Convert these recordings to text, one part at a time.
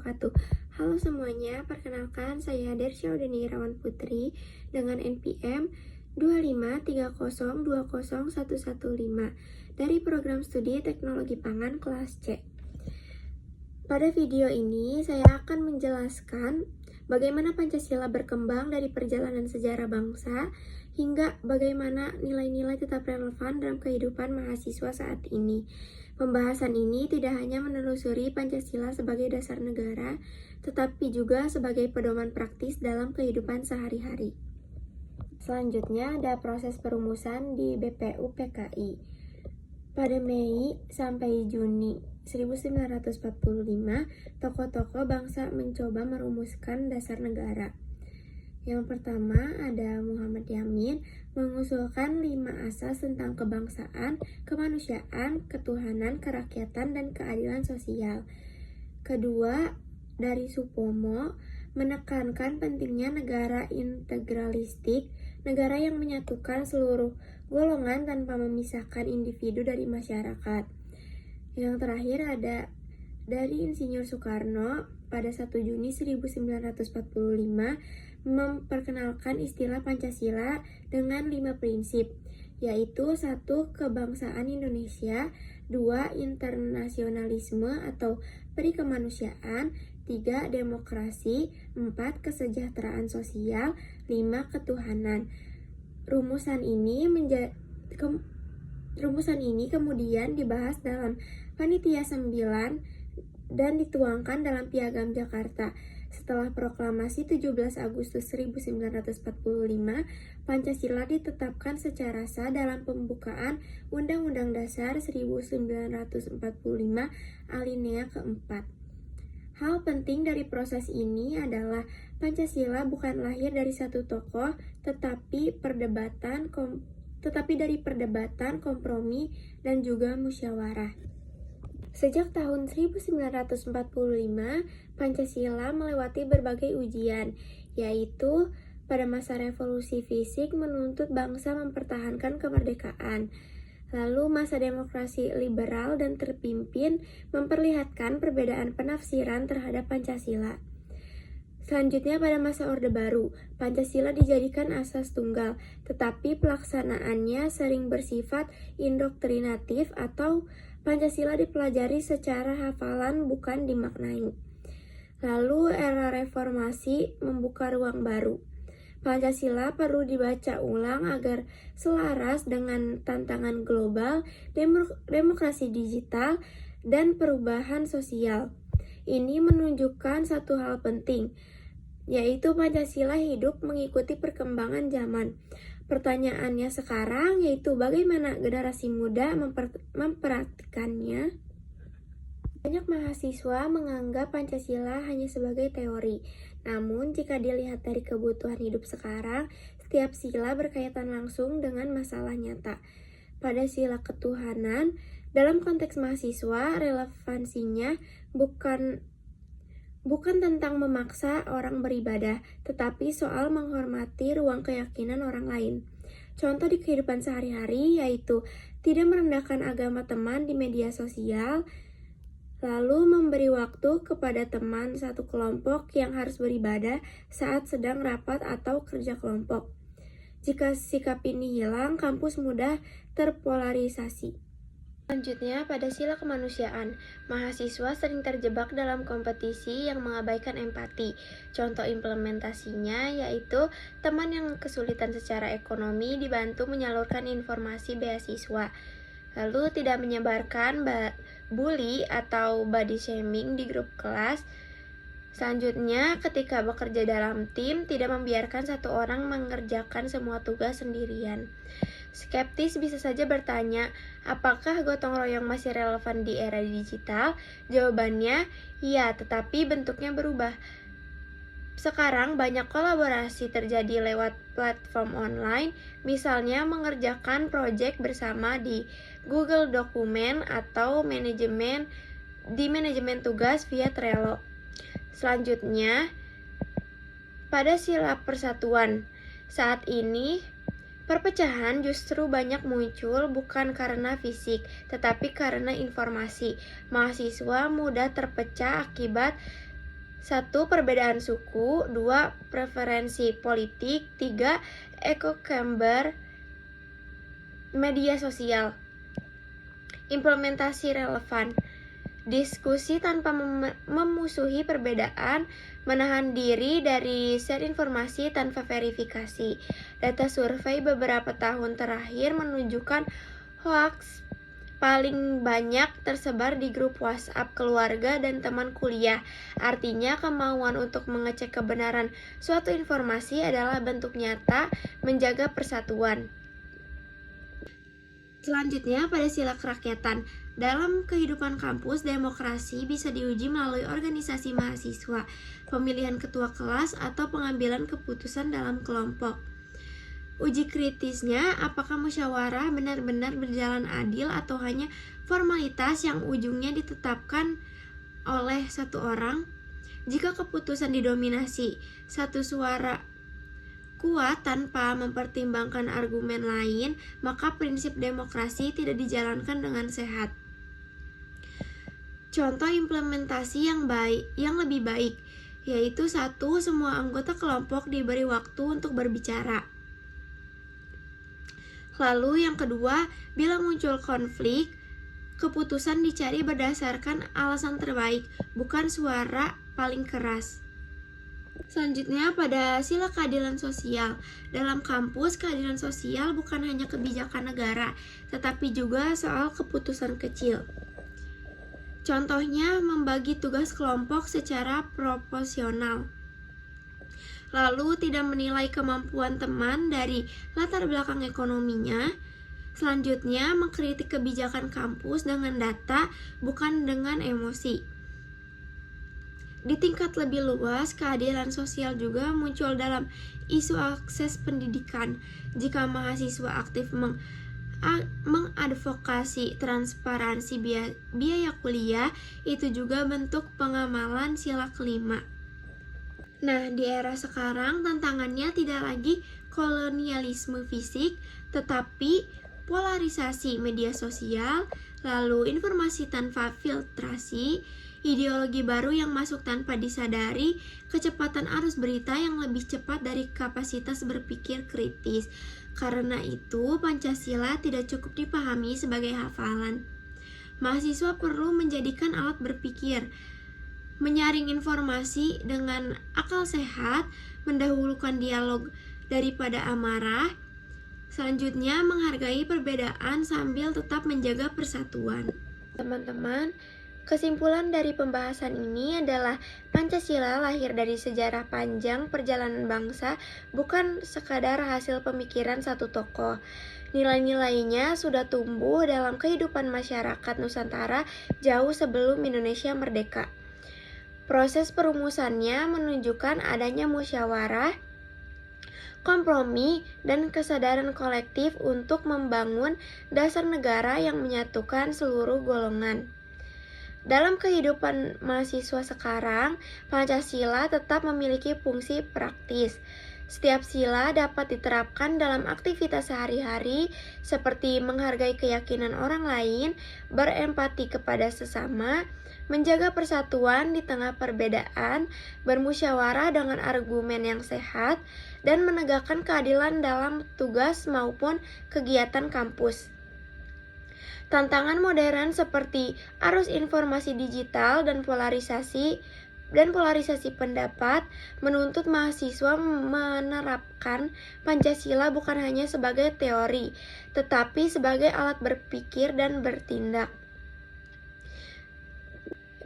wabarakatuh. Halo semuanya, perkenalkan saya Dersya Udeni Irawan Putri dengan NPM 253020115 dari Program Studi Teknologi Pangan kelas C. Pada video ini saya akan menjelaskan bagaimana Pancasila berkembang dari perjalanan sejarah bangsa hingga bagaimana nilai-nilai tetap relevan dalam kehidupan mahasiswa saat ini. Pembahasan ini tidak hanya menelusuri Pancasila sebagai dasar negara, tetapi juga sebagai pedoman praktis dalam kehidupan sehari-hari. Selanjutnya ada proses perumusan di BPUPKI. Pada Mei sampai Juni 1945, tokoh-tokoh bangsa mencoba merumuskan dasar negara. Yang pertama ada Muhammad Yamin mengusulkan 5 asas tentang kebangsaan, kemanusiaan, ketuhanan, kerakyatan, dan keadilan sosial. Kedua, dari Supomo menekankan pentingnya negara integralistik, negara yang menyatukan seluruh golongan tanpa memisahkan individu dari masyarakat. Yang terakhir ada dari Insinyur Soekarno pada 1 Juni 1945 memperkenalkan istilah Pancasila dengan 5 prinsip, yaitu 1. Kebangsaan Indonesia, 2. Internasionalisme atau perikemanusiaan, 3. Demokrasi, 4. Kesejahteraan sosial, 5. Ketuhanan. Rumusan ini kemudian dibahas dalam Panitia 9 dan dituangkan dalam Piagam Jakarta. Setelah proklamasi 17 Agustus 1945, Pancasila ditetapkan secara sah dalam pembukaan Undang-Undang Dasar 1945 alinea keempat. Hal penting dari proses ini adalah Pancasila bukan lahir dari satu tokoh, tetapi dari perdebatan, kompromi, dan juga musyawarah. Sejak tahun 1945, Pancasila melewati berbagai ujian, yaitu pada masa revolusi fisik menuntut bangsa mempertahankan kemerdekaan. Lalu masa demokrasi liberal dan terpimpin memperlihatkan perbedaan penafsiran terhadap Pancasila. Selanjutnya pada masa Orde Baru, Pancasila dijadikan asas tunggal, tetapi pelaksanaannya sering bersifat indoktrinatif atau Pancasila dipelajari secara hafalan bukan dimaknai. Lalu era reformasi membuka ruang baru. Pancasila perlu dibaca ulang agar selaras dengan tantangan global, demokrasi digital, dan perubahan sosial. Ini menunjukkan satu hal penting, yaitu Pancasila hidup mengikuti perkembangan zaman. Pertanyaannya sekarang yaitu bagaimana generasi muda mempraktikannya? Banyak mahasiswa menganggap Pancasila hanya sebagai teori. Namun jika dilihat dari kebutuhan hidup sekarang, setiap sila berkaitan langsung dengan masalah nyata. Pada sila ketuhanan, dalam konteks mahasiswa, relevansinya bukan tentang memaksa orang beribadah, tetapi soal menghormati ruang keyakinan orang lain. Contoh di kehidupan sehari-hari yaitu tidak merendahkan agama teman di media sosial, lalu memberi waktu kepada teman satu kelompok yang harus beribadah saat sedang rapat atau kerja kelompok. Jika sikap ini hilang, kampus mudah terpolarisasi. Selanjutnya, pada sila kemanusiaan, mahasiswa sering terjebak dalam kompetisi yang mengabaikan empati. Contoh implementasinya yaitu teman yang kesulitan secara ekonomi dibantu menyalurkan informasi beasiswa. Lalu tidak menyebarkan bully atau body shaming di grup kelas. Selanjutnya, ketika bekerja dalam tim, tidak membiarkan satu orang mengerjakan semua tugas sendirian. Skeptis bisa saja bertanya, apakah gotong royong masih relevan di era digital? Jawabannya, iya, tetapi bentuknya berubah. Sekarang banyak kolaborasi terjadi lewat platform online, misalnya mengerjakan proyek bersama di Google Dokumen atau manajemen tugas via Trello. Selanjutnya, pada sila persatuan, saat ini perpecahan justru banyak muncul bukan karena fisik, tetapi karena informasi. Mahasiswa mudah terpecah akibat 1. Perbedaan suku. 2. Preferensi politik. 3. Echo chamber media sosial. Implementasi relevan. Diskusi tanpa memusuhi perbedaan, menahan diri dari share informasi tanpa verifikasi. Data survei beberapa tahun terakhir menunjukkan hoax paling banyak tersebar di grup WhatsApp keluarga dan teman kuliah. Artinya, kemauan untuk mengecek kebenaran suatu informasi adalah bentuk nyata menjaga persatuan. Selanjutnya, pada sila kerakyatan. Dalam kehidupan kampus, demokrasi bisa diuji melalui organisasi mahasiswa, pemilihan ketua kelas, atau pengambilan keputusan dalam kelompok. Uji kritisnya, apakah musyawarah benar-benar berjalan adil atau hanya formalitas yang ujungnya ditetapkan oleh satu orang? Jika keputusan didominasi satu suara kuat tanpa mempertimbangkan argumen lain, maka prinsip demokrasi tidak dijalankan dengan sehat. Contoh implementasi yang lebih baik, yaitu 1. Semua anggota kelompok diberi waktu untuk berbicara. Lalu yang kedua, bila muncul konflik, keputusan dicari berdasarkan alasan terbaik, bukan suara paling keras. Selanjutnya, pada sila keadilan sosial. Dalam kampus, keadilan sosial bukan hanya kebijakan negara, tetapi juga soal keputusan kecil. Contohnya, membagi tugas kelompok secara proporsional. Lalu, tidak menilai kemampuan teman dari latar belakang ekonominya. Selanjutnya, mengkritik kebijakan kampus dengan data, bukan dengan emosi. Di tingkat lebih luas, keadilan sosial juga muncul dalam isu akses pendidikan. Jika mahasiswa aktif mengadvokasi transparansi biaya kuliah, itu juga bentuk pengamalan sila kelima. Nah, di era sekarang tantangannya tidak lagi kolonialisme fisik, tetapi polarisasi media sosial, lalu informasi tanpa filtrasi, ideologi baru yang masuk tanpa disadari, kecepatan arus berita yang lebih cepat dari kapasitas berpikir kritis. Karena itu, Pancasila tidak cukup dipahami sebagai hafalan. Mahasiswa perlu menjadikan alat berpikir, menyaring informasi dengan akal sehat, mendahulukan dialog daripada amarah. Selanjutnya, menghargai perbedaan sambil tetap menjaga persatuan. Teman-teman, kesimpulan dari pembahasan ini adalah Pancasila lahir dari sejarah panjang perjalanan bangsa, bukan sekadar hasil pemikiran satu tokoh. Nilai-nilainya sudah tumbuh dalam kehidupan masyarakat Nusantara jauh sebelum Indonesia merdeka. Proses perumusannya menunjukkan adanya musyawarah, kompromi, dan kesadaran kolektif untuk membangun dasar negara yang menyatukan seluruh golongan. Dalam kehidupan mahasiswa sekarang, Pancasila tetap memiliki fungsi praktis. Setiap sila dapat diterapkan dalam aktivitas sehari-hari seperti menghargai keyakinan orang lain, berempati kepada sesama, menjaga persatuan di tengah perbedaan, bermusyawarah dengan argumen yang sehat, dan menegakkan keadilan dalam tugas maupun kegiatan kampus. Tantangan modern seperti arus informasi digital dan polarisasi pendapat menuntut mahasiswa menerapkan Pancasila bukan hanya sebagai teori, tetapi sebagai alat berpikir dan bertindak.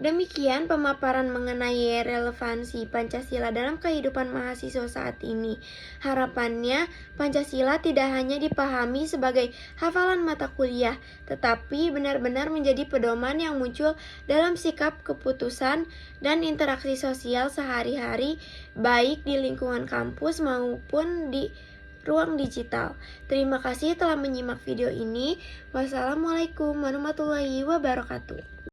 Demikian pemaparan mengenai relevansi Pancasila dalam kehidupan mahasiswa saat ini. Harapannya, Pancasila tidak hanya dipahami sebagai hafalan mata kuliah, tetapi benar-benar menjadi pedoman yang muncul dalam sikap keputusan dan interaksi sosial sehari-hari, baik di lingkungan kampus maupun di ruang digital. Terima kasih telah menyimak video ini. Wassalamualaikum warahmatullahi wabarakatuh.